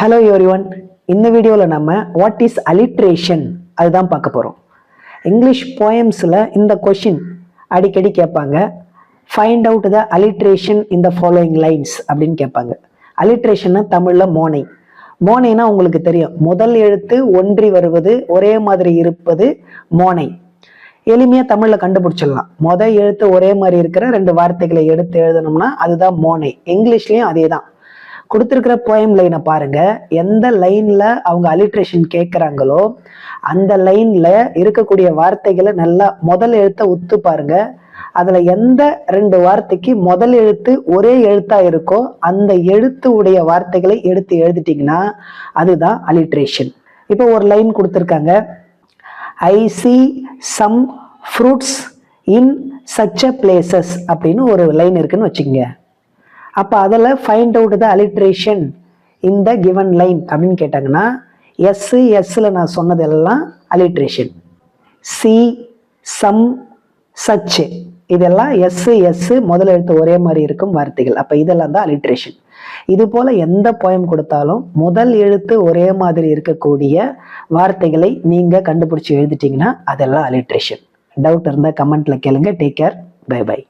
Hello everyone. இந்த வீடியோவில் நம்ம வாட் இஸ் அலிட்ரேஷன் அதுதான் பார்க்க போகிறோம். இங்கிலீஷ் போயம்ஸில் இந்த கொஷின் அடிக்கடி கேட்பாங்க. Find out the alliteration in the following lines அப்படின்னு கேட்பாங்க. அலிட்ரேஷன்னா தமிழில் மோனை. மோனைனா உங்களுக்கு தெரியும், முதல் எழுத்து ஒன்றி வருவது, ஒரே மாதிரி இருப்பது மோனை. எளிமையாக தமிழில் கண்டுபிடிச்சிடலாம். முதல் எழுத்து ஒரே மாதிரி இருக்கிற ரெண்டு வார்த்தைகளை எடுத்து எழுதணும்னா அதுதான் மோனை. இங்கிலீஷ்லேயும் அதே தான். கொடுத்துருக்கிற போயம் லைனை பாருங்க. எந்த லைன்ல அவங்க அலிட்ரேஷன் கேட்குறாங்களோ அந்த லைன்ல இருக்கக்கூடிய வார்த்தைகளை நல்லா முதல் எழுத்தை உத்து பாருங்க. அதுல எந்த ரெண்டு வார்த்தைக்கு முதல் எழுத்து ஒரே எழுத்தா இருக்கோ அந்த எழுத்து உடைய வார்த்தைகளை எடுத்து எழுதிட்டீங்கன்னா அதுதான் அலிட்ரேஷன். இப்போ ஒரு லைன் கொடுத்துருக்காங்க. ஐ see some fruits in such a places அப்படின்னு ஒரு லைன் இருக்குன்னு வச்சுக்கோங்க. அப்போ அதில் ஃபைண்ட் அவுட் த அலிட்ரேஷன் இந்த கிவன் லைன் அப்படின்னு கேட்டாங்கன்னா எஸ்ஸில் நான் சொன்னது எல்லாம் அலிட்ரேஷன். சி, சம், சச் இதெல்லாம் எஸ் முதல் எழுத்து ஒரே மாதிரி இருக்கும் வார்த்தைகள். அப்போ இதெல்லாம் தான் அலிட்ரேஷன். இது போல் எந்த போயம் கொடுத்தாலும் முதல் எழுத்து ஒரே மாதிரி இருக்கக்கூடிய வார்த்தைகளை நீங்கள் கண்டுபிடிச்சி எழுதிட்டீங்கன்னா அதெல்லாம் அலிட்ரேஷன். டவுட் இருந்தால் கமெண்ட்டில் கேளுங்க. Take care. Bye by.